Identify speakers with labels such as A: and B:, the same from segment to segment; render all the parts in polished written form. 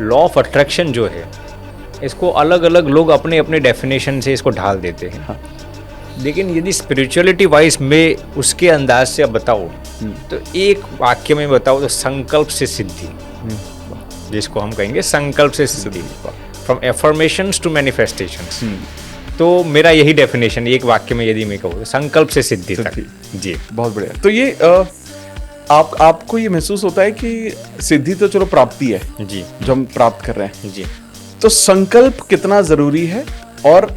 A: Law of attraction जो है, इसको अलग अलग लोग अपने अपने डेफिनेशन से इसको ढाल देते हैं।
B: हाँ।
A: लेकिन यदि स्पिरिचुअलिटी वाइज में उसके अंदाज से अब बताओ तो एक वाक्य में बताओ तो संकल्प से सिद्धि, जिसको हम कहेंगे संकल्प से सिद्धि, फ्रॉम एफर्मेशंस टू मैनिफेस्टेशंस। तो मेरा यही डेफिनेशन एक वाक्य में यदि मैं कहूँ तो संकल्प से सिद्धि तक। जी,
B: बहुत बढ़िया। तो ये आपको ये महसूस होता है कि सिद्धि तो चलो प्राप्ति है
A: जी,
B: जो हम प्राप्त कर रहे हैं,
A: जी,
B: तो संकल्प कितना जरूरी है? और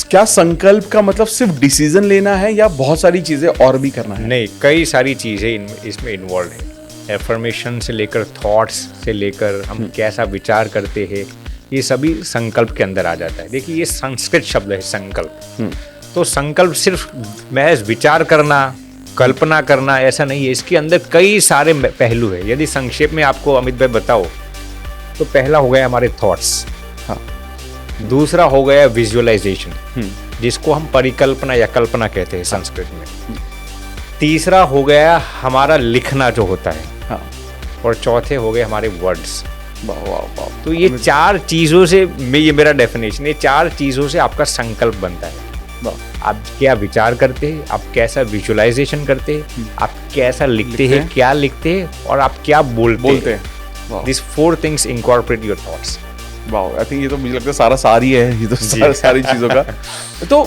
B: क्या संकल्प का मतलब सिर्फ डिसीजन लेना है या बहुत सारी चीजें और भी करना है?
A: नहीं, कई सारी चीज़ें इसमें इन्वॉल्व है। एफर्मेशन से लेकर थॉट्स से लेकर हम कैसा विचार करते हैं, ये सभी संकल्प के अंदर आ जाता है। देखिए, ये संस्कृत शब्द है संकल्प। तो संकल्प सिर्फ महज विचार करना, कल्पना करना ऐसा नहीं है, इसके अंदर कई सारे पहलू है। यदि संक्षेप में आपको अमित भाई बताओ तो पहला हो गया हमारे थॉट्स, दूसरा हो गया विजुअलाइजेशन, जिसको हम परिकल्पना या कल्पना कहते हैं संस्कृत में। तीसरा हो गया हमारा लिखना जो होता है, और चौथे हो गए हमारे वर्ड्स। तो ये चार चीजों से, ये मेरा डेफिनेशन, ये चार चीजों से आपका संकल्प बनता है। आप क्या विचार करते हैं, आप कैसा विजुअलाइजेशन करते हैं, आप कैसा लिखते हैं, क्या लिखते हैं, और आप क्या बोलते हैं। These 4 things incorporate your thoughts.
B: Wow, I think ये तो मुझे लगता है सारा सारी है ये तो सारी चीजों का। तो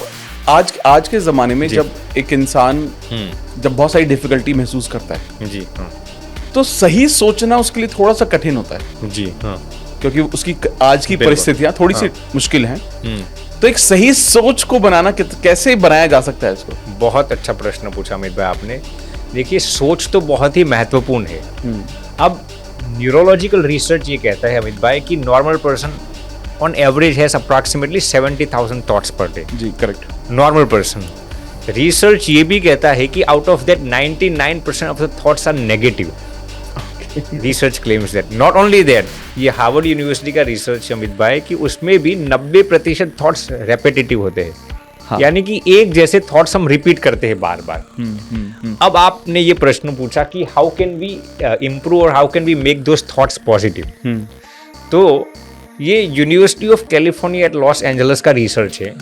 B: आज के जमाने में जब एक इंसान जब बहुत सारी डिफिकल्टी महसूस करता है
A: जी,
B: तो सही सोचना उसके लिए थोड़ा सा कठिन होता है
A: जी,
B: क्योंकि उसकी आज की परिस्थितियां थोड़ी सी मुश्किल हैं। तो एक सही सोच को बनाना कैसे बनाया जा सकता है इसको?
A: बहुत अच्छा प्रश्न पूछा अमित भाई आपने। देखिए, सोच तो बहुत ही महत्वपूर्ण है। अब न्यूरोलॉजिकल रिसर्च ये कहता है अमित भाई कि normal person on average has approximately 70,000 thoughts per day.
B: जी, करेक्ट।
A: Normal person. रिसर्च ये भी कहता है कि out of that 99% of the thoughts are negative. Research claims that. Not only that, ये हार्वर्ड यूनिवर्सिटी का रिसर्च अमित भाई कि उसमें भी 90% थॉट्स रेपिटेटिव होते हैं। हाँ। यानी कि एक जैसे थॉट्स हम रिपीट करते हैं बार बार। अब आपने ये प्रश्न पूछा कि हाउ कैन वी इम्प्रूव और how can we make those thoughts positive. तो ये university of California at Los Angeles का रिसर्च है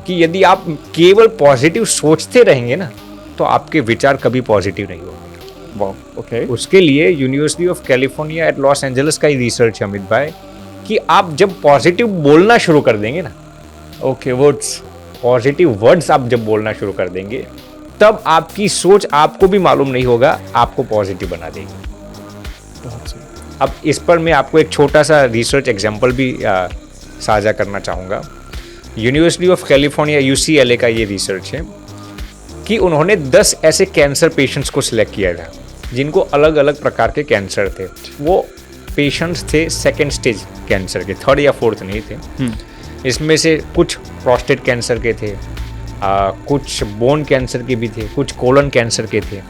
A: कि यदि आप केवल पॉजिटिव सोचते रहेंगे ना तो आपके विचार कभी पॉजिटिव नहीं होंगे।
B: ओके।
A: उसके लिए university of California at Los Angeles का ही रिसर्च है अमित भाई कि आप जब पॉजिटिव बोलना शुरू कर देंगे ना,
B: ओके, वर्ड्स,
A: पॉजिटिव वर्ड्स आप जब बोलना शुरू कर देंगे तब आपकी सोच आपको भी मालूम नहीं होगा आपको पॉजिटिव बना देगी।
B: बहुत सही।
A: अब इस पर मैं आपको एक छोटा सा रिसर्च एग्जांपल भी साझा करना चाहूँगा। यूनिवर्सिटी ऑफ कैलिफोर्निया UCLA का ये रिसर्च है कि उन्होंने 10 ऐसे कैंसर पेशेंट्स को सिलेक्ट किया था जिनको अलग अलग प्रकार के कैंसर थे। वो पेशेंट्स थे सेकेंड स्टेज कैंसर के, थर्ड या फोर्थ नहीं थे। इसमें से कुछ प्रोस्टेट कैंसर के थे, कुछ बोन कैंसर के भी थे, कुछ कोलन कैंसर के थे,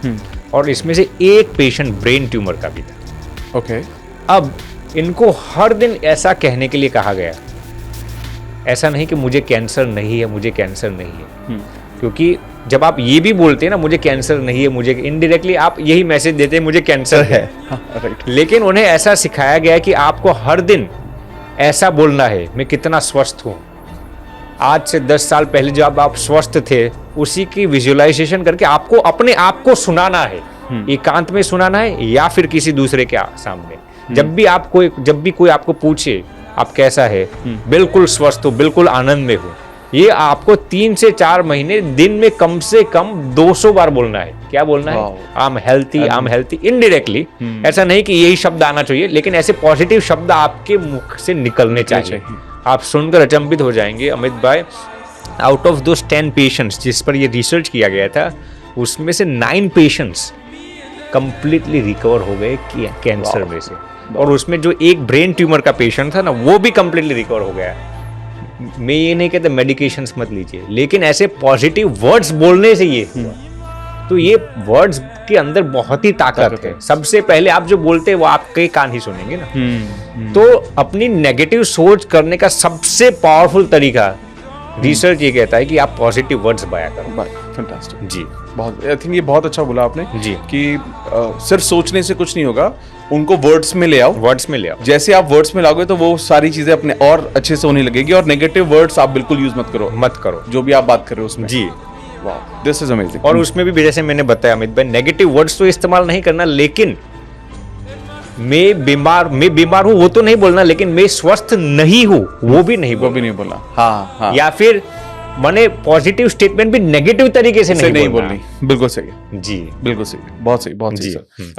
A: और इसमें से एक पेशेंट ब्रेन ट्यूमर का भी था।
B: ओके।
A: अब इनको हर दिन ऐसा कहने के लिए कहा गया, ऐसा नहीं कि मुझे कैंसर नहीं है, मुझे कैंसर नहीं है। क्योंकि जब आप ये भी बोलते हैं ना मुझे कैंसर नहीं है, मुझे इनडायरेक्टली आप यही मैसेज देते हैं मुझे कैंसर है।
B: राइट।
A: लेकिन उन्हें ऐसा सिखाया गया कि आपको हर दिन ऐसा बोलना है मैं कितना स्वस्थ हूँ। आज से 10 साल पहले जब आप स्वस्थ थे उसी की विजुअलाइजेशन करके आपको अपने आप को सुनाना है, एकांत में सुनाना है या फिर किसी दूसरे के सामने। जब भी कोई आपको पूछे आप कैसा है, बिल्कुल स्वस्थ हो, बिल्कुल आनंद में हो, ये आपको 3 से 4 महीने दिन में कम से कम 200 बार बोलना है। क्या बोलना है? I am healthy, indirectly. ऐसा नहीं कि यही शब्द आना चाहिए, लेकिन ऐसे पॉजिटिव शब्द आपके मुख से निकलने चाहिए। आप सुनकर अचंभित हो जाएंगे अमित भाई, आउट ऑफ दोस 10 पेशेंट्स जिस पर ये रिसर्च किया गया था, उसमें से 9 पेशेंट्स कंप्लीटली रिकवर हो गए कैंसर में से। और उसमें जो एक ब्रेन ट्यूमर का पेशेंट था ना, वो भी कंप्लीटली रिकवर हो गया। मैं ये नहीं कहता मेडिकेशंस मत लीजिए, लेकिन ऐसे पॉजिटिव वर्ड्स बोलने से ये हुआ। तो ये वर्ड्स के अंदर बहुत ही ताकत है। सबसे पहले आप जो बोलते हैं वो आपके कान ही सुनेंगे ना। तो अपनी नेगेटिव सोच करने का सबसे पावरफुल तरीका रिसर्च ये कहता है कि आप पॉजिटिव वर्ड्स बयां करो।
B: फैंटास्टिक
A: जी,
B: बहुत, आई थिंक ये बहुत अच्छा बोला आपने
A: जी
B: कि सिर्फ सोचने से कुछ नहीं होगा, उनको वर्ड्स में ले आओ।
A: वर्ड्स में ले आओ।
B: जैसे आप वर्ड्स में लाओगे तो वो सारी चीजें अपने और अच्छे से होने लगेगी। और नेगेटिव वर्ड्स आप बिल्कुल यूज मत करो जो भी आप बात कर रहे हो उसमें।
A: जी,
B: वाह, दिस इज अमेजिंग।
A: और उसमें भी जैसे मैंने बताया अमित भाई, नेगेटिव वर्ड्स तो इस्तेमाल नहीं करना, लेकिन मैं बीमार हूं वो तो नहीं बोलना, लेकिन मैं स्वस्थ नहीं हूं वो भी नहीं
B: बोलना। हाँ हाँ।
A: या फिर मैंने पॉजिटिव स्टेटमेंट भी नेगेटिव तरीके से नहीं
B: बोलनी। बिल्कुल सही है
A: जी,
B: बिल्कुल सही, बहुत सही, बहुत सही
A: जी।
B: सर।